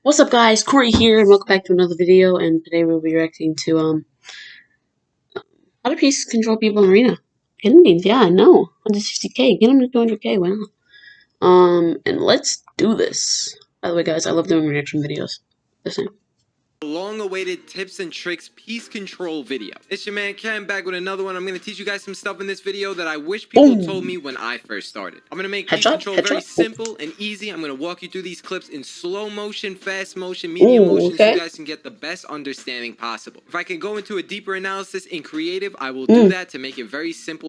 What's up, guys? Corey here, and welcome back to another video. And today we'll be reacting to how to piece control people in Arena. Kenbeans, yeah, I know. 160k, get him to 200k. Wow. And let's do this. By the way, guys, I love doing reaction videos. Listen. Long-awaited tips and tricks piece control video. It's your man Ken back with another one. I'm going to teach you guys some stuff in this video that I wish people told me when I first started. I'm going to make piece control very simple and easy. I'm going to walk you through these clips in slow motion, fast motion, medium motion, so you guys can get the best understanding possible. If I can go into a deeper analysis in creative, I will do that to make it very simple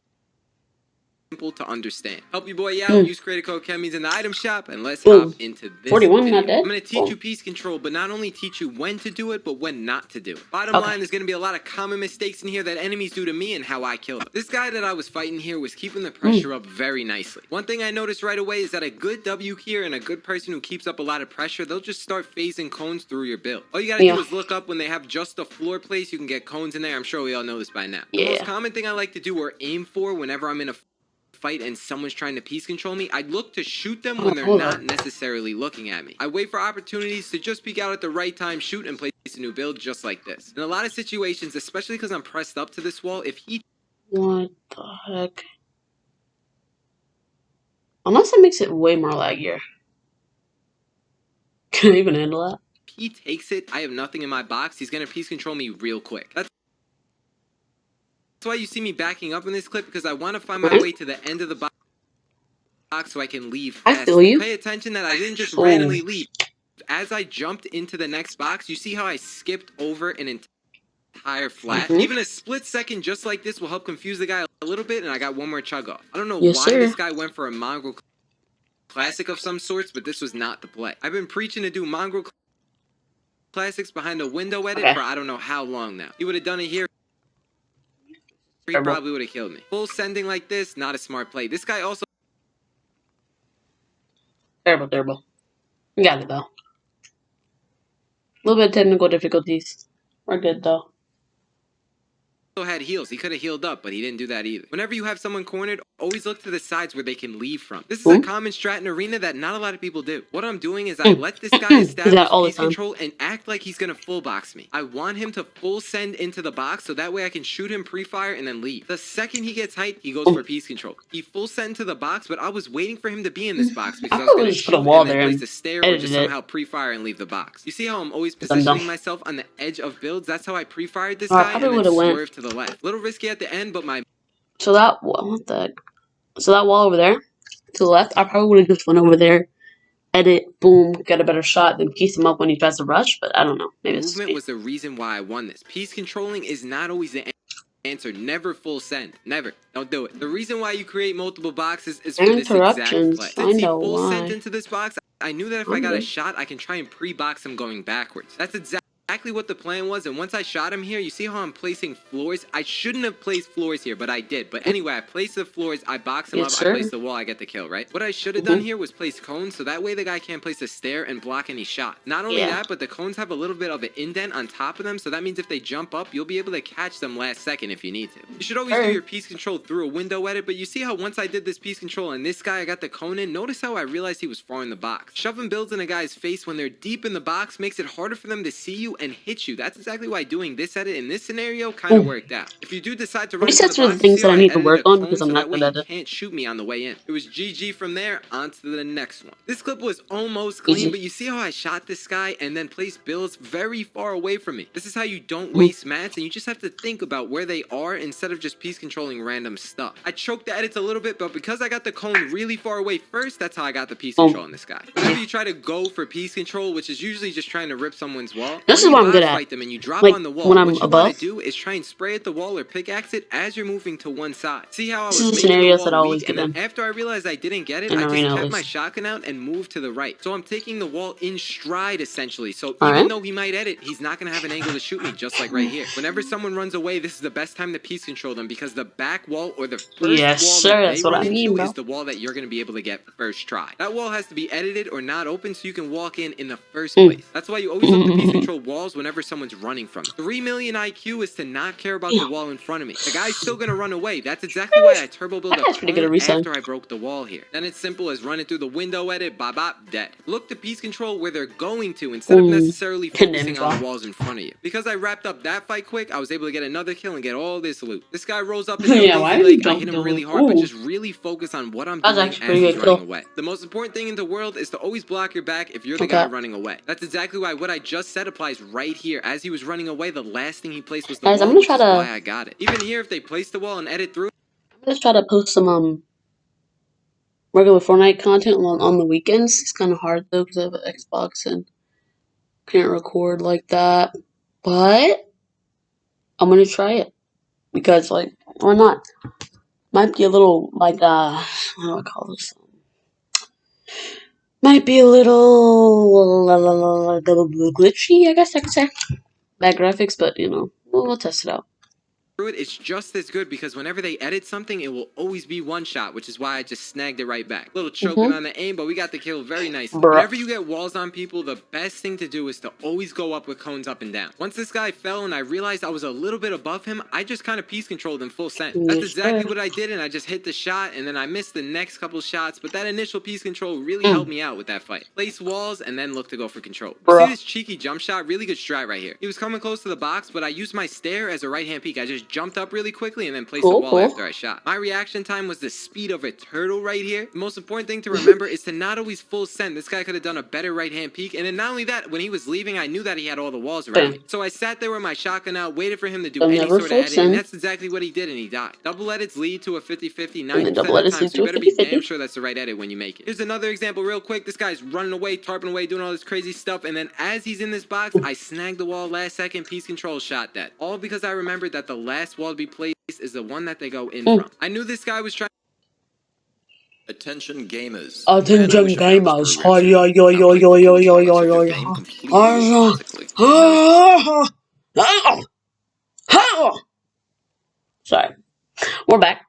to understand. Help your boy out. Use creator code Kenbeans in the item shop, and let's hop into this 41, video. not dead. I'm going to teach you piece control, but not only teach you when to do it, but when not to do it. Bottom line, there's going to be a lot of common mistakes in here that enemies do to me and how I kill them. This guy that I was fighting here was keeping the pressure up very nicely. One thing I noticed right away is that a good W here and a good person who keeps up a lot of pressure, they'll just start phasing cones through your build. All you got to do is look up when they have just a floor place. You can get cones in there. I'm sure we all know this by now. The most common thing I like to do or aim for whenever I'm in a fight and someone's trying to piece control me, I look to shoot them when they're not necessarily looking at me. I wait for opportunities to just peek out at the right time, shoot, and place a new build just like this. In a lot of situations, especially because I'm pressed up to this wall, if he... What the heck? Unless it makes it way more laggier. Can I even handle that? If he takes it, I have nothing in my box, he's going to piece control me real quick. That's why you see me backing up in this clip, because I want to find my way to the end of the box so I can leave fast. I feel you. Pay attention that I didn't just randomly leave. As I jumped into the next box, you see how I skipped over an entire flat? Even a split second just like this will help confuse the guy a little bit, and I got one more chug off. I don't know why this guy went for a mongrel classic of some sorts, but this was not the play. I've been preaching to do mongrel classics behind a window edit for I don't know how long now. He would have done it here. He probably would have killed me. Full sending like this, not a smart play. This guy also... Terrible. You got it, though. A little bit of technical difficulties. We're good, though. Had heals. He could have healed up, but he didn't do that either. Whenever you have someone cornered, always look to the sides where they can leave from. This is a common strat in Arena that not a lot of people do. What I'm doing is I let this guy establish piece control and act like he's gonna full box me. I want him to full send into the box so that way I can shoot him pre-fire and then leave. The second he gets height, he goes for piece control. He full send to the box, but I was waiting for him to be in this box because I was gonna shoot and then place a stair or just somehow pre-fire and leave the box. You see how I'm always positioning myself on the edge of builds? That's how I pre-fired this guy and then swerved to the left. Little risky at the end, but my... So that wall, So that wall over there, to the left, I probably would have just went over there, edit, boom, get a better shot, then piece him up when he tries to rush, but I don't know. Maybe it's movement was the reason why I won this. Piece controlling is not always the answer. Never full send. Never. Don't do it. The reason why you create multiple boxes is for this exact play. Since he full sent into this box, I knew that if I got a shot, I can try and pre-box him going backwards. That's exactly what the plan was, and once I shot him here, you see how I'm placing floors? I shouldn't have placed floors here, but I did. But anyway, I placed the floors, I box him up, I place the wall, I get the kill, right? What I should have done here was place cones, so that way the guy can't place a stair and block any shot. Not only that, but the cones have a little bit of an indent on top of them, so that means if they jump up, you'll be able to catch them last second if you need to. You should always do your piece control through a window edit, but you see how once I did this piece control and this guy, I got the cone in, notice how I realized he was far in the box. Shoving builds in a guy's face when they're deep in the box makes it harder for them to see you and hit you. That's exactly why doing this edit in this scenario kind of worked out. If you do decide to run into the box, the things that I need to work on because I'm not good at it. Can't shoot me on the way in. It was GG from there, on to the next one. This clip was almost clean, but you see how I shot this guy and then placed builds very far away from me. This is how you don't waste mats, and you just have to think about where they are instead of just piece controlling random stuff. I choked the edits a little bit, but because I got the cone really far away first, that's how I got the piece control on this guy. Whenever you try to go for piece control, which is usually just trying to rip someone's wall, this is what I'm good at. And you drop on the wall, when I'm what you above, want to do is try and spray at the wall or pickaxe it as you're moving to one side. See how I was making scenarios the that I wall always weak, get and in. after I realized I didn't get it, I just kept my shotgun out and moved to the right. So I'm taking the wall in stride, essentially. So even though he might edit, he's not going to have an angle to shoot me, just like right here. Whenever someone runs away, this is the best time to piece control them, because the back wall or the first wall that they run into is the wall that you're going to be able to get first try. That wall has to be edited or not open so you can walk in the first place. That's why you always look to piece control wall walls whenever someone's running from it. 3 million IQ is to not care about the wall in front of me. The guy's still gonna run away. That's exactly why I turbo build a cone after I broke the wall here. Then it's simple as running through the window edit, bop bop, dead. Look to piece control where they're going to instead of necessarily focusing on the walls in front of you. Because I wrapped up that fight quick, I was able to get another kill and get all this loot. This guy rolls up into a lazy leg. I hit him really hard, but just really focus on what I'm doing as he's running away. The most important thing in the world is to always block your back if you're the guy running away. That's exactly why what I just said applies right here. As he was running away, the last thing he placed was the wall, which is why I got it. Even here, if they place the wall and edit through, I'm gonna try to post some regular Fortnite content on the weekends. It's kind of hard though because I have an Xbox and can't record like that. But I'm gonna try it because, like, why not? Might be a little like how do I call this? Might be a little glitchy, I guess I could say. Bad graphics, but you know, we'll test it out. It's just as good because whenever they edit something, it will always be one shot, which is why I just snagged it right back. Little choking on the aim, but we got the kill very nicely. Whenever you get walls on people, the best thing to do is to always go up with cones up and down. Once this guy fell and I realized I was a little bit above him, I just kind of piece controlled in full send. That's exactly what I did, and I just hit the shot, and then I missed the next couple shots, but that initial piece control really helped me out with that fight. Place walls, and then look to go for control. You see this cheeky jump shot? Really good strat right here. He was coming close to the box, but I used my stare as a right-hand peek. I just jumped up really quickly and then placed the wall after I shot. My reaction time was the speed of a turtle right here. The most important thing to remember is to not always full send. This guy could have done a better right-hand peek, and then not only that, when he was leaving, I knew that he had all the walls around me. So I sat there with my shotgun out, waited for him to do any sort of edit, and that's exactly what he did, and he died. Double edits lead to a 50-50 90% of the time, so you better be damn sure that's the right edit when you make it. Here's another example real quick. This guy's running away, tarping away, doing all this crazy stuff, and then as he's in this box, I snagged the wall last second, piece control, shot that. All because I remembered that the last wall to be placed is the one that they go in from. I knew this guy was trying. Attention gamers. Attention gamers. Sorry. We're back.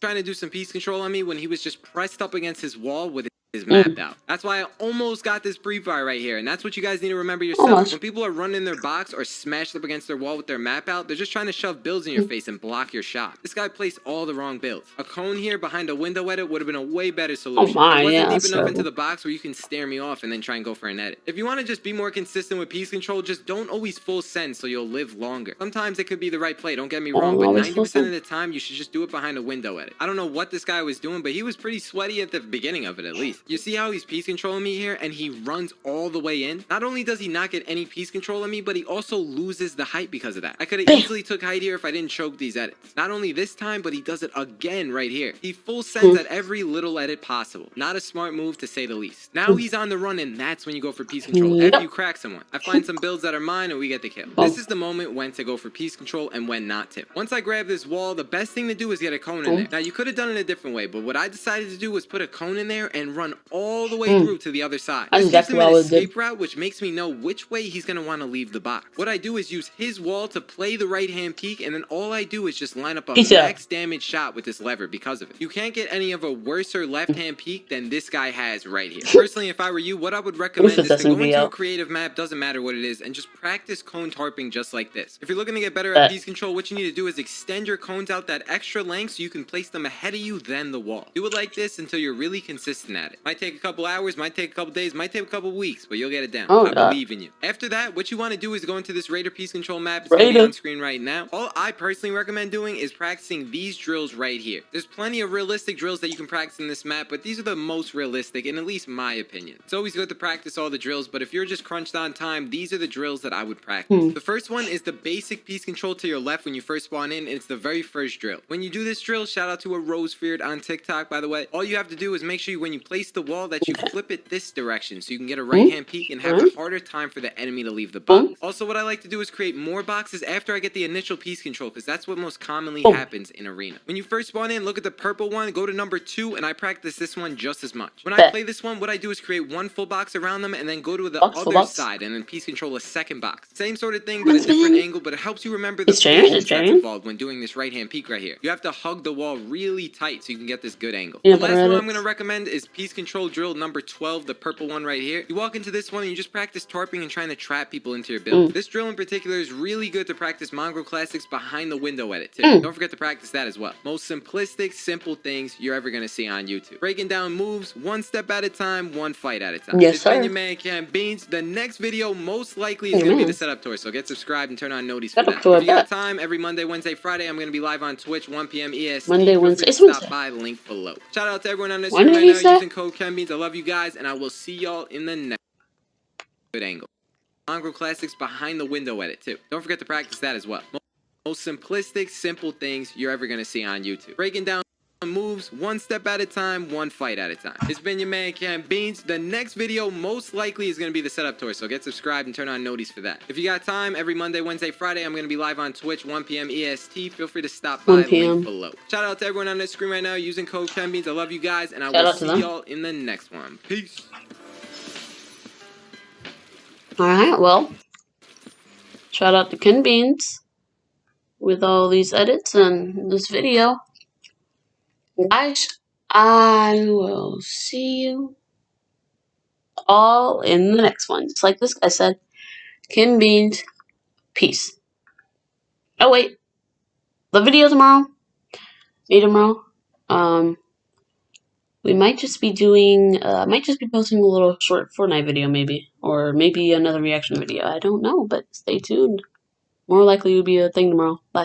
Trying to do some piece control on me when he was just pressed up against his wall with his map out. That's why I almost got this pre-fire right here, and that's what you guys need to remember yourself. When people are running their box or smashed up against their wall with their map out, they're just trying to shove builds in your face and block your shot. This guy placed all the wrong builds. A cone here behind a window edit would have been a way better solution. It wasn't deep enough into the box where you can stare me off and then try and go for an edit. If you want to just be more consistent with piece control, just don't always full send so you'll live longer. Sometimes it could be the right play, don't get me wrong, but 90% of the time you should just do it behind a window edit. I don't know what this guy was doing, but he was pretty sweaty at the beginning of it at least. You see how he's piece controlling me here and he runs all the way in? Not only does he not get any piece control on me, but he also loses the height because of that. I could have easily took height here if I didn't choke these edits. Not only this time, but he does it again right here. He full sends at every little edit possible. Not a smart move to say the least. Now he's on the run and that's when you go for piece control after you crack someone. I find some builds that are mine and we get the kill. This is the moment when to go for piece control and when not to. Once I grab this wall, the best thing to do is get a cone in there. Now you could have done it a different way, but what I decided to do was put a cone in there and run all the way through to the other side. This gives him an escape route, which makes me know which way he's going to want to leave the box. What I do is use his wall to play the right-hand peek, and then all I do is just line up a max damage shot with this lever because of it. You can't get any of a worser left-hand peek than this guy has right here. Personally, if I were you, what I would recommend is to go into a creative map, doesn't matter what it is, and just practice cone tarping just like this. If you're looking to get better at piece control, what you need to do is extend your cones out that extra length so you can place them ahead of you, then the wall. Do it like this until you're really consistent at it. Might take a couple hours, might take a couple days, might take a couple weeks, but you'll get it down. I believe in you. After that, what you want to do is go into this Raider piece control map. It's going to be on screen right now. All I personally recommend doing is practicing these drills right here. There's plenty of realistic drills that you can practice in this map, but these are the most realistic in at least my opinion. It's always good to practice all the drills, but if you're just crunched on time, these are the drills that I would practice. The first one is the basic piece control to your left when you first spawn in, and it's the very first drill. When you do this drill, shout out to a Rosefeared on TikTok, by the way, all you have to do is make sure when you place the wall that you flip it this direction so you can get a right-hand peek and have a harder time for the enemy to leave the box. Also, what I like to do is create more boxes after I get the initial piece control, because that's what most commonly happens in Arena. When you first spawn in, look at the purple one, go to number 2, and I practice this one just as much. When I play this one, what I do is create one full box around them and then go to the other side and then piece control a second box. Same sort of thing, but a different angle, but it helps you remember the patience that's involved when doing this right-hand peek right here. You have to hug the wall really tight so you can get this good angle. The last one I'm going to recommend is piece control control drill number 12, the purple one right here. You walk into this one and you just practice tarping and trying to trap people into your build. This drill in particular is really good to practice Mongrel Classics behind the window edit too. Don't forget to practice that as well. Most simplistic, simple things you're ever gonna see on YouTube. Breaking down moves one step at a time, one fight at a time. Yes, It's sir. been your man Kenbeans. The next video most likely is gonna be the setup tour, so get subscribed and turn on notifications for that. If you got time, every Monday, Wednesday, Friday, I'm gonna be live on Twitch, 1 p.m. EST. Monday, Feel Wednesday. free to It's stop Wednesday. by, link below. Shout out to everyone on this When screen did right he now say? using code Kenbeans. I love you guys, and I will see y'all in the next good angle. Mongrel Classics behind the window edit too. Don't forget to practice that as well. Most simplistic, simple things you're ever gonna see on YouTube. Breaking down moves one step at a time, one fight at a time. It's been your man Kenbeans. The next video most likely is going to be the setup tour, so get subscribed and turn on notifications for that. If you got time, every Monday, Wednesday, Friday, I'm going to be live on Twitch, 1 p.m. EST. Feel free to stop by, 1 p.m. link below. Shout out to everyone on this screen right now using code Kenbeans. I love you guys, and I will see y'all in the next one. Peace. Alright, well, shout out to Kenbeans with all these edits and this video. Guys, I will see you all in the next one. Just like this guy said, Kenbeans, peace. Oh wait, the video tomorrow, we might just be doing, might just be posting a little short Fortnite video maybe, or maybe another reaction video. I don't know, but stay tuned. More likely it'll be a thing tomorrow. Bye.